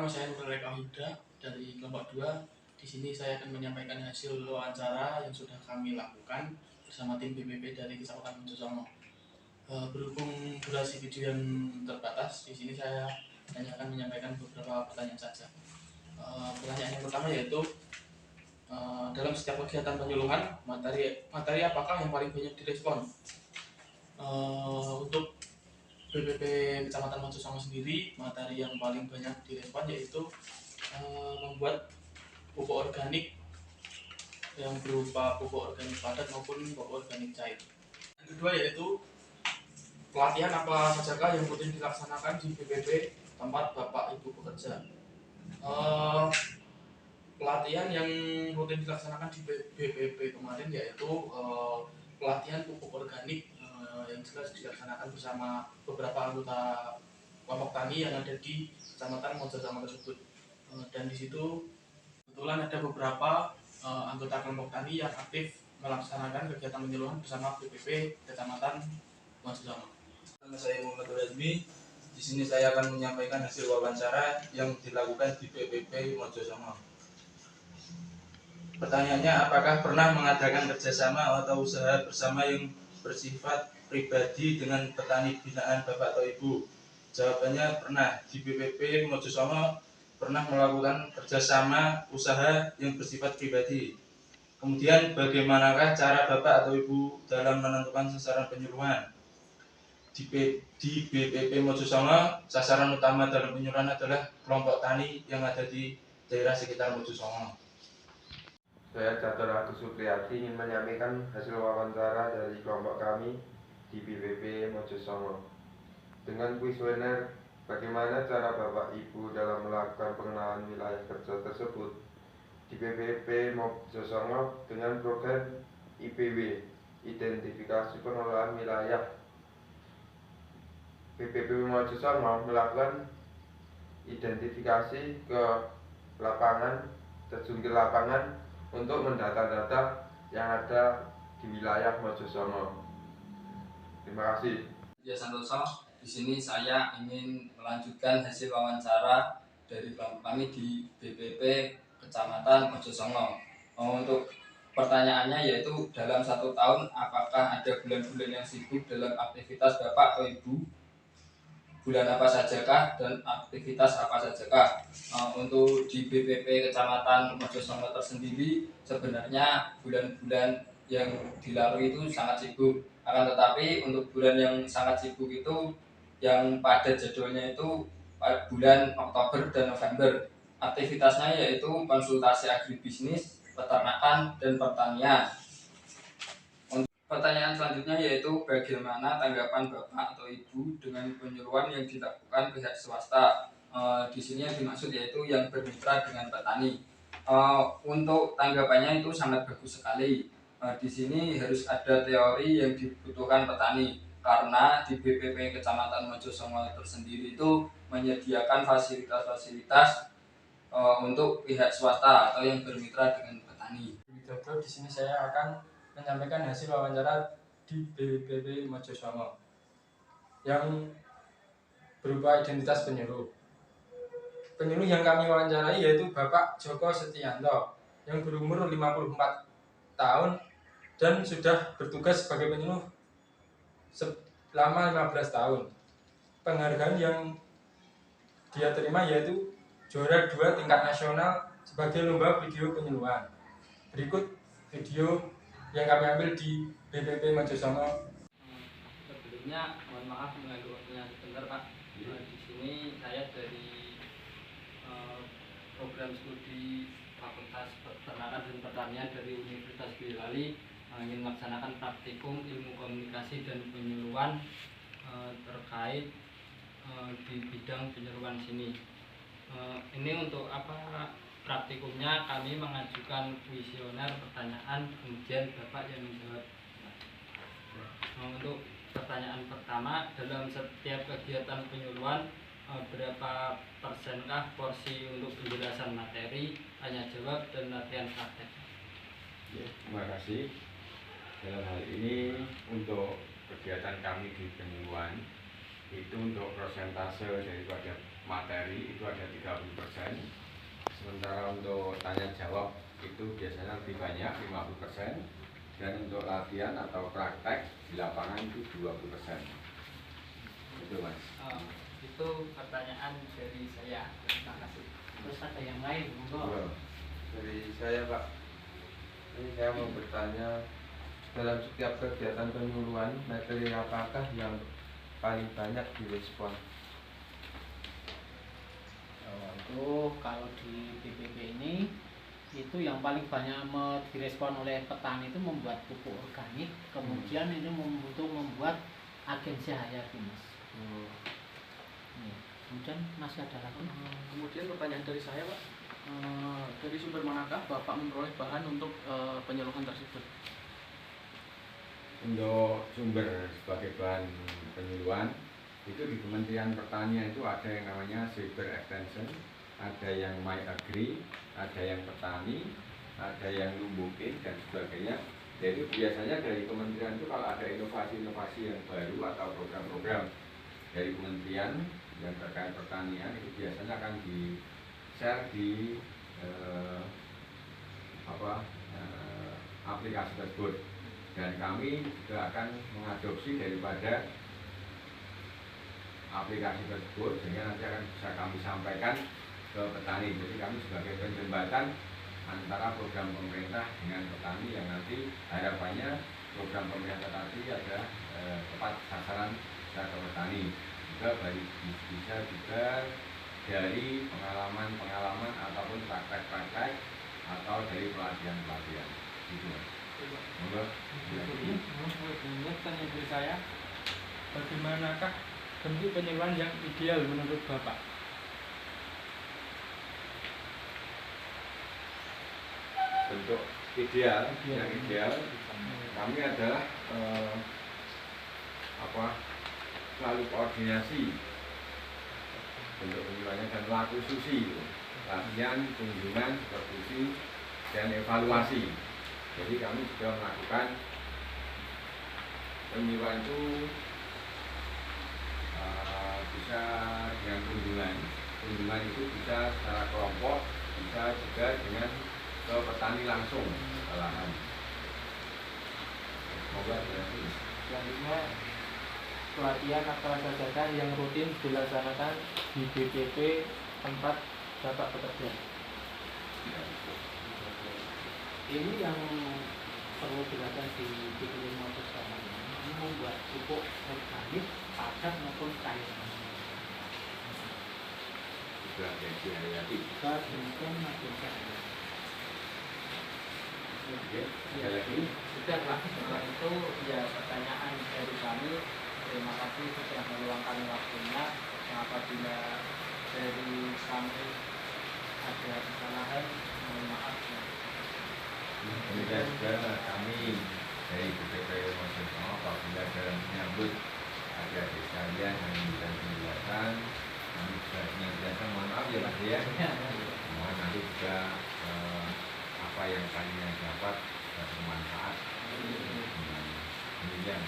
Nama saya Nurul Eka Huda dari kelompok 2. Di sini saya akan menyampaikan hasil wawancara yang sudah kami lakukan bersama tim BPP dari Kecamatan Mojosongo. Berhubung durasi video yang terbatas, di sini saya hanya akan menyampaikan beberapa pertanyaan saja. Pertanyaan yang pertama yaitu dalam setiap kegiatan penyuluhan, materi apakah yang paling banyak direspon? Untuk BPP Kecamatan Mojosongo sendiri, materi yang paling banyak direspon yaitu membuat pupuk organik yang berupa pupuk organik padat maupun pupuk organik cair. Yang kedua yaitu pelatihan apa sajakah yang rutin dilaksanakan di BPP tempat Bapak Ibu bekerja. Pelatihan yang rutin dilaksanakan di BPP kemarin yaitu pelatihan pupuk organik yang jelas dilaksanakan bersama beberapa anggota kelompok tani yang ada di Kecamatan Mojosongo tersebut. Dan di situ kebetulan ada beberapa anggota kelompok tani yang aktif melaksanakan kegiatan penyuluhan bersama BPP Kecamatan Mojosongo. Nama saya Muhammad Razmi. Di sini saya akan menyampaikan hasil wawancara yang dilakukan di BPP Mojosongo. Pertanyaannya, apakah pernah mengadakan kerjasama atau usaha bersama yang bersifat pribadi dengan petani binaan Bapak atau Ibu? Jawabannya pernah. Di BPP Mojosongo pernah melakukan kerjasama usaha yang bersifat pribadi. Kemudian bagaimanakah cara Bapak atau Ibu dalam menentukan sasaran penyuluhan? Di BPP Mojosongo, sasaran utama dalam penyuluhan adalah kelompok tani yang ada di daerah sekitar Mojosongo. Saya Catur Agus Supriyati ingin menyampaikan hasil wawancara dari kelompok kami di BPP Mojosongo. Dengan kuesioner, bagaimana cara Bapak Ibu dalam melakukan pengenalan wilayah kerja tersebut di BPP Mojosongo dengan program IPW, Identifikasi Pengelolaan Wilayah. BPP Mojosongo melakukan identifikasi ke lapangan, terjun ke lapangan untuk mendata-data yang ada di wilayah Mojosongo. Terima kasih. Ya Santoso, di sini saya ingin melanjutkan hasil wawancara dari kelompok kami di BPP Kecamatan Mojosongo. Untuk pertanyaannya yaitu dalam 1 tahun apakah ada bulan-bulan yang sibuk dalam aktivitas Bapak atau Ibu? Bulan apa sajakah dan aktivitas apa sajakah? Untuk di BPP Kecamatan Mojosongo tersendiri sebenarnya bulan-bulan yang dilalui itu sangat sibuk. Akan tetapi untuk bulan yang sangat sibuk itu yang pada jadwalnya itu bulan Oktober dan November. Aktivitasnya yaitu konsultasi agribisnis, peternakan, dan pertanian. Pertanyaan selanjutnya yaitu bagaimana tanggapan Bapak atau Ibu dengan penyuluhan yang dilakukan pihak swasta. Di sini yang dimaksud yaitu yang bermitra dengan petani. Untuk tanggapannya itu sangat bagus sekali. Di sini harus ada teori yang dibutuhkan petani karena di BPP Kecamatan Mojosongo tersendiri itu menyediakan fasilitas-fasilitas untuk pihak swasta atau yang bermitra dengan petani. Di sini saya akan menyampaikan hasil wawancara di BPP Mojosongo yang berupa identitas penyuluh. Penyuluh yang kami wawancarai yaitu Bapak Joko Setianto yang berumur 54 tahun dan sudah bertugas sebagai penyuluh selama 15 tahun. Penghargaan yang dia terima yaitu juara 2 tingkat nasional sebagai lomba video penyuluhan. Berikut video yang kami ambil di BPP Mojosongo. Sebelumnya mohon maaf mengganggu waktunya sebentar Pak. Di sini saya dari program studi Fakultas Peternakan dan Pertanian dari Universitas Boyolali ingin melaksanakan praktikum ilmu komunikasi dan penyuluhan terkait di bidang penyuluhan sini. Ini untuk apa? Praktikumnya kami mengajukan kuesioner pertanyaan, kemudian Bapak yang menjawab. Untuk pertanyaan pertama, dalam setiap kegiatan penyuluhan berapa persenkah porsi untuk penjelasan materi, tanya jawab, dan latihan praktek? Ya, terima kasih. Dalam hal ini untuk kegiatan kami di penyuluhan itu untuk persentase daripada materi itu ada 30%. Sementara untuk tanya jawab itu biasanya lebih banyak 50%, dan untuk latihan atau praktek di lapangan itu 20%. Itu Mas. Itu pertanyaan dari saya. Terima kasih. Terus ada yang lain, monggo. Iya. Dari saya Pak, ini saya mau bertanya, dalam setiap kegiatan penyuluhan, materi apakah yang paling banyak direspon? Untuk kalau di BPP ini itu yang paling banyak direspon oleh petani itu membuat pupuk organik, kemudian ini untuk membuat agensi hayati, Mas. Kemudian masih ada lagi. Kemudian pertanyaan dari saya, Pak, dari sumber manakah Bapak memperoleh bahan untuk penyuluhan tersebut? Untuk sumber sebagai bahan penyuluhan itu di Kementerian Pertanian itu ada yang namanya Cyber Extension, ada yang My Agri, ada yang petani, ada yang numbukin dan sebagainya. Jadi biasanya dari kementerian itu kalau ada inovasi-inovasi yang baru atau program-program dari kementerian yang terkait pertanian itu biasanya akan di-share di aplikasi tersebut, dan kami juga akan mengadopsi daripada aplikasi tersebut sehingga nanti akan bisa kami sampaikan ke petani. Jadi kami sebagai penjembatan antara program pemerintah dengan petani yang nanti harapannya program pemerintah tadi ada tepat sasaran ke petani. Juga bisa juga dari pengalaman ataupun praktek-praktek atau dari pelatihan-pelatihan. Gitu Mas. Monggo. Tanya dari saya, bagaimanakah bentuk penyuluhan yang ideal menurut Bapak? Bentuk ideal, yang ideal kami adalah selalu koordinasi bentuk penyuluhannya dan laku susi, latihan, kunjungan, supervisi, dan evaluasi. Jadi kami juga melakukan penyuluhan itu bisa dengan kunjungan itu bisa secara kelompok, bisa juga dengan ke petani langsung ke lahan. Semoga berhasil. Selanjutnya pelatihan akar sajadah yang rutin dilaksanakan di BPP tempat Bapak bekerja. Ini yang perlu dilakukan di BPP Mojosongo ini membuat pupuk organik padat maupun cair. Juga agensi hayati. Juga demikian agensi hayati. Oke, ada lagi? Sudah Pak, setelah itu ya pertanyaan dari kami. Terima kasih sudah meluangkan waktunya. Apabila dari kami ada kesalahan, mohon maaf. Demikian juga kami dari BPP Mojosongo apabila dalam menyambut adik-adik sekalian yang minta penjelasan, kami juga senantiasa mohon maaf ya Pak ya. Mohon nanti juga apa yang kalian dapat bermanfaat. Demikian.